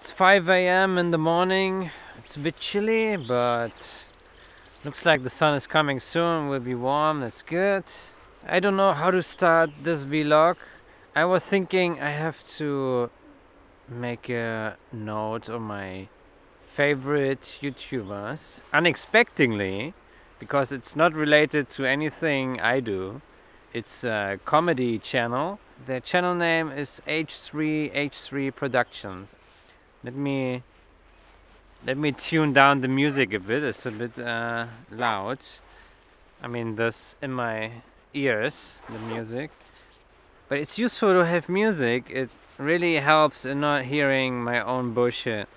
It's 5 a.m. in the morning. It's a bit chilly, but looks like the sun is coming soon. Will be warm. That's good. I don't know how to start this vlog. I was thinking I have to make a note of my favorite YouTubers unexpectedly, because it's not related to anything I do. It's a comedy channel. The channel name is H3 Productions. Let me tune down the music a bit. It's a bit loud. I mean, this in my ears, the music. But it's useful to have music. It really helps in not hearing my own bullshit.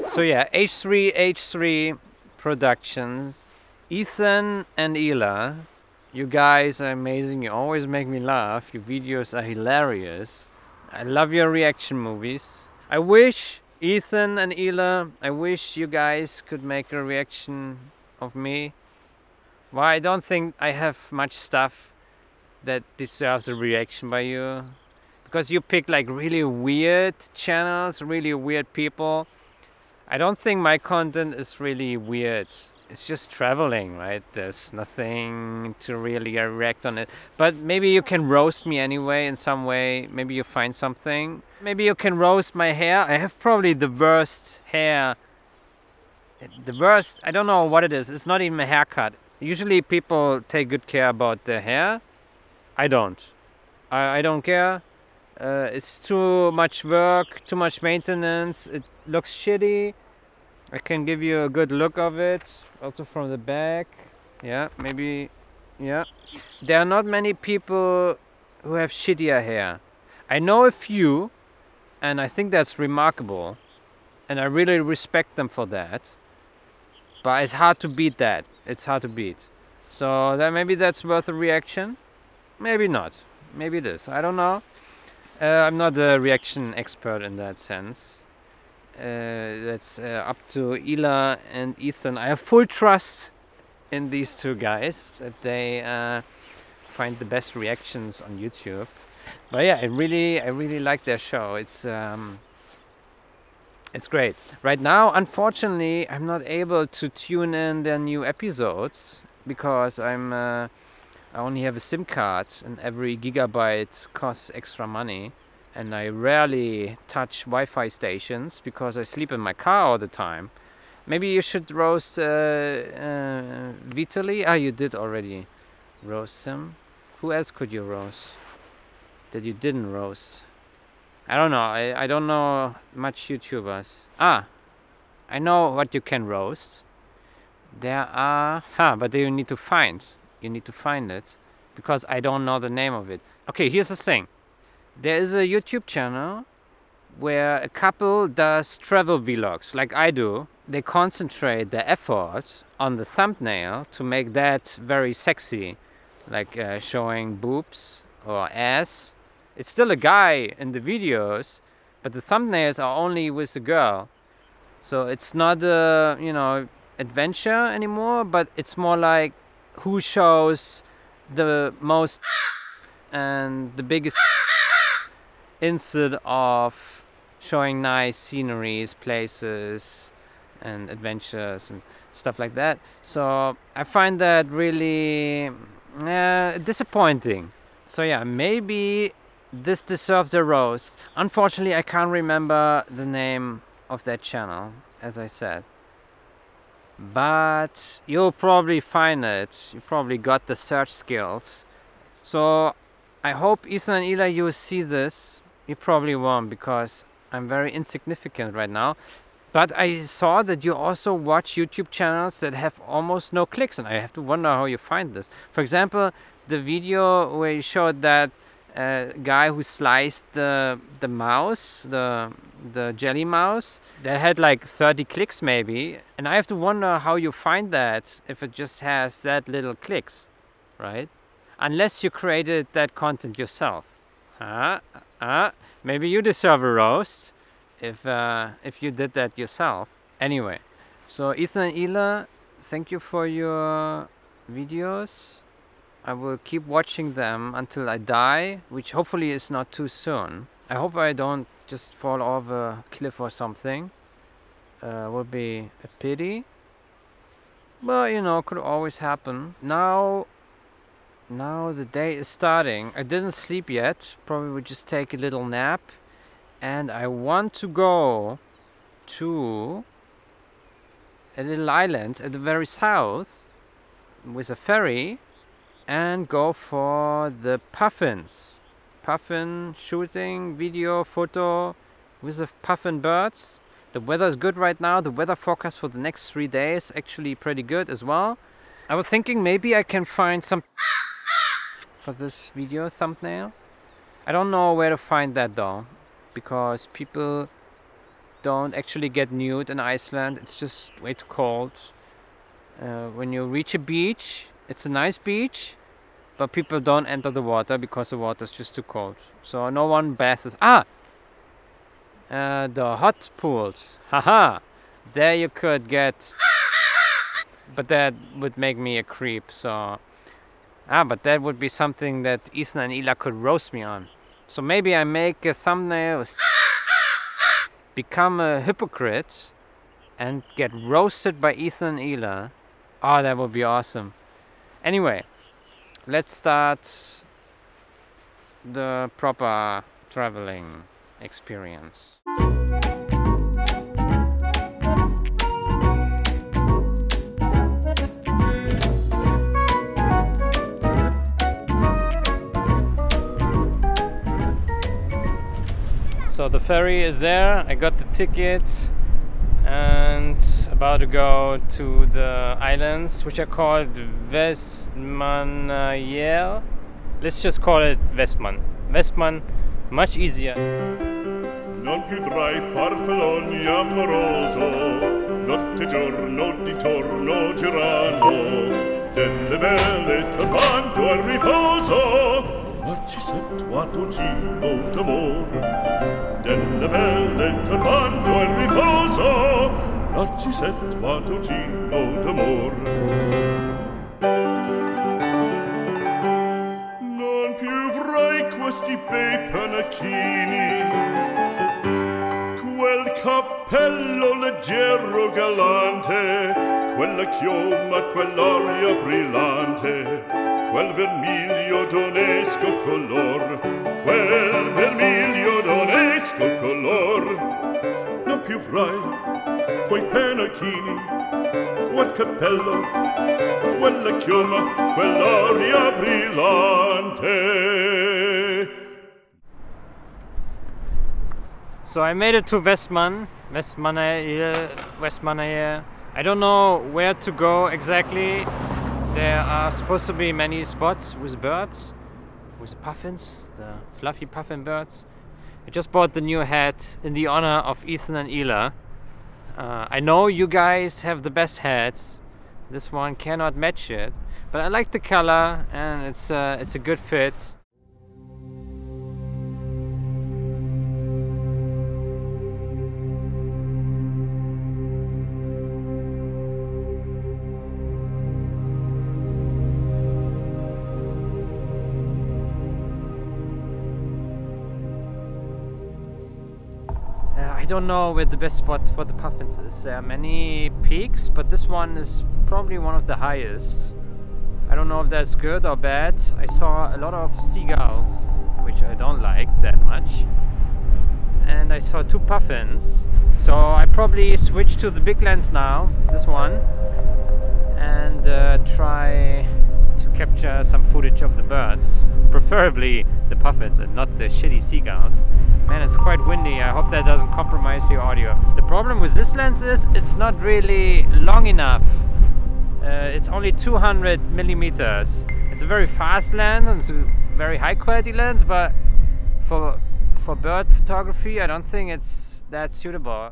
So yeah, H3 Productions. Ethan and Ela, you guys are amazing. You always make me laugh. Your videos are hilarious. I love your reaction movies. I wish Ethan and Ela, I wish you guys could make a reaction of me. Well, I don't think I have much stuff that deserves a reaction by you, because you pick like really weird channels, really weird people. I don't think my content is really weird. It's just traveling, right? There's nothing to really react on it. But maybe you can roast me anyway in some way. Maybe you find something. Maybe you can roast my hair. I have probably the worst hair. The worst, I don't know what it is. It's not even a haircut. Usually people take good care about their hair. I don't. I don't care. It's too much work, too much maintenance. It looks shitty. I can give you a good look of it. Also from the back. Yeah, maybe. Yeah. There are not many people who have shittier hair. I know a few, and I think that's remarkable. And I really respect them for that. But it's hard to beat that. It's hard to beat. So maybe that's worth a reaction. Maybe not. Maybe it is. I don't know. I'm not a reaction expert in that sense. That's up to Ela and Ethan. I have full trust in these two guys that they find the best reactions on YouTube. But yeah, I really like their show. It's great. Right now, unfortunately, I'm not able to tune in their new episodes because I only have a SIM card, and every gigabyte costs extra money. And I rarely touch Wi-Fi stations because I sleep in my car all the time. Maybe you should roast Vitaly. Ah, you did already roast him. Who else could you roast that you didn't roast? I don't know. I don't know much YouTubers. Ah, I know what you can roast. There are... but you need to find. You need to find it because I don't know the name of it. Okay, here's the thing. There is a YouTube channel where a couple does travel vlogs like I do. They concentrate their effort on the thumbnail to make that very sexy, like showing boobs or ass. It's still a guy in the videos, but the thumbnails are only with a girl. So it's not a, adventure anymore, but it's more like who shows the most and the biggest, instead of showing nice sceneries, places and adventures and stuff like that. So I find that really disappointing. So yeah, maybe this deserves a roast. Unfortunately, I can't remember the name of that channel, as I said. But you'll probably find it. You probably got the search skills. So I hope Ethan and Ela, you see this. You probably won't, because I'm very insignificant right now. But I saw that you also watch YouTube channels that have almost no clicks, and I have to wonder how you find this. For example, the video where you showed that guy who sliced the mouse, the jelly mouse, that had like 30 clicks maybe. And I have to wonder how you find that if it just has that little clicks, right? Unless you created that content yourself. Maybe you deserve a roast if you did that yourself. Anyway, so Ethan and Ela, thank you for your videos. I will keep watching them until I die, which hopefully is not too soon. I hope I don't just fall off a cliff or something. Would be a pity. But you know, could always happen. Now the day is starting. I didn't sleep yet. Probably would just take a little nap. And I want to go to a little island at the very south with a ferry and go for the puffins. Puffin shooting, video, photo with the puffin birds. The weather is good right now. The weather forecast for the next 3 days actually pretty good as well. I was thinking maybe I can find some for this video thumbnail. I don't know where to find that though, because people don't actually get nude in Iceland. It's just way too cold. When you reach a beach, it's a nice beach, but people don't enter the water because the water is just too cold. So no one bathes. The hot pools. Haha! There you could get... But that would make me a creep, so... but that would be something that Ethan and Ila could roast me on. So maybe I make a thumbnail... become a hypocrite and get roasted by Ethan and Ila. Oh, that would be awesome. Anyway, let's start the proper traveling experience. So the ferry is there, I got the ticket and about to go to the islands, which are called Vestmannaeyjar. Let's just call it Vestman. Vestman, much easier. Non più tra i farfalloni amoroso, notte e giorno di torno girando, delle belle turbando al riposo. Narcisetto giro d'amor, delle belle turbando al riposo, Narcisetto giro d'amor. Non più avrai questi bei panacchini, quel cappello leggero galante, quella chioma, quell'aria brillante, quel vermiglio d'onesco color, quel vermiglio d'onesco color. Non più avrai quei pennacchini, quel cappello, quella chioma, quell'aria brillante. So I made it to Vestmannaeyjar. I don't know where to go exactly. There are supposed to be many spots with birds, with the puffins, the fluffy puffin birds. I just bought the new hat in the honor of Ethan and Ila. I know you guys have the best hats. This one cannot match it, but I like the color and it's a good fit. I don't know where the best spot for the puffins is. There are many peaks, but this one is probably one of the highest. I don't know if that's good or bad. I saw a lot of seagulls, which I don't like that much. And I saw 2 puffins. So I probably switch to the big lens now, this one, and try to capture some footage of the birds. Preferably the puffins and not the shitty seagulls. Man, it's quite windy. I hope that doesn't compromise the audio. The problem with this lens is it's not really long enough. It's only 200 millimeters. It's a very fast lens and it's a very high quality lens, but for bird photography I don't think it's that suitable.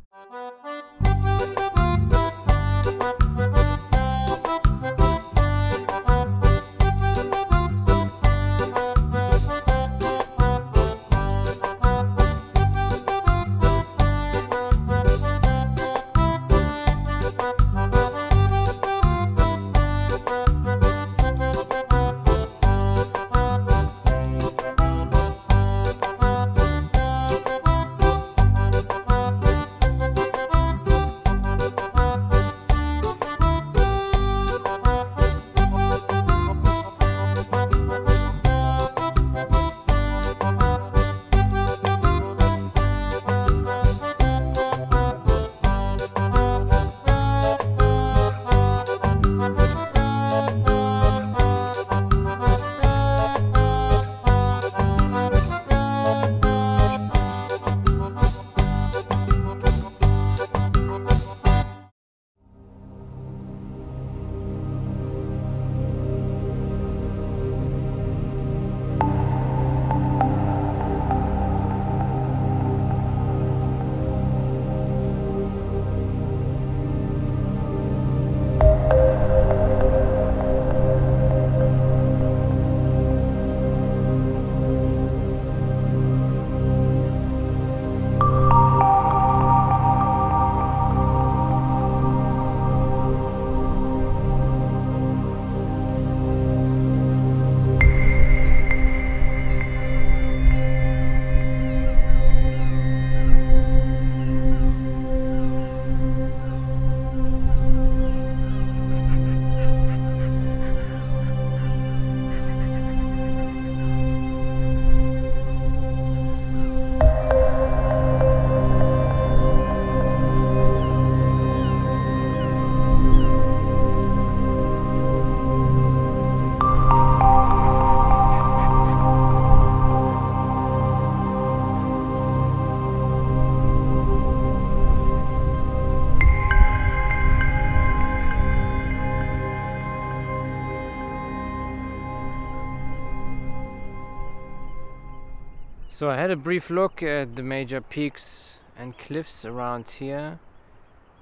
So I had a brief look at the major peaks and cliffs around here,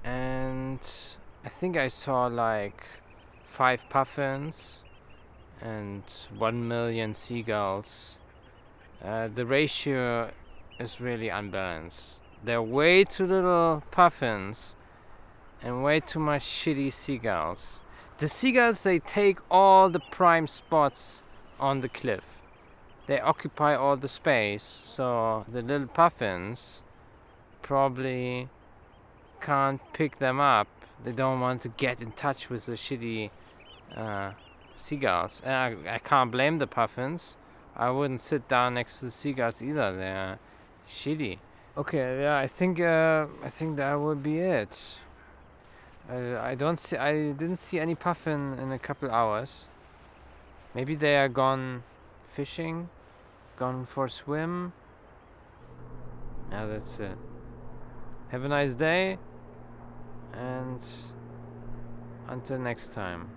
and I think I saw like 5 puffins and 1 million seagulls. The ratio is really unbalanced. There are way too little puffins and way too much shitty seagulls. The seagulls, they take all the prime spots on the cliff. They occupy all the space, so the little puffins probably can't pick them up. They don't want to get in touch with the shitty seagulls. And I can't blame the puffins. I wouldn't sit down next to the seagulls either. They're shitty. Okay, yeah, I think that would be it. I didn't see any puffin in a couple hours. Maybe they are gone fishing, gone for a swim. Yeah, that's it. Have a nice day, and until next time.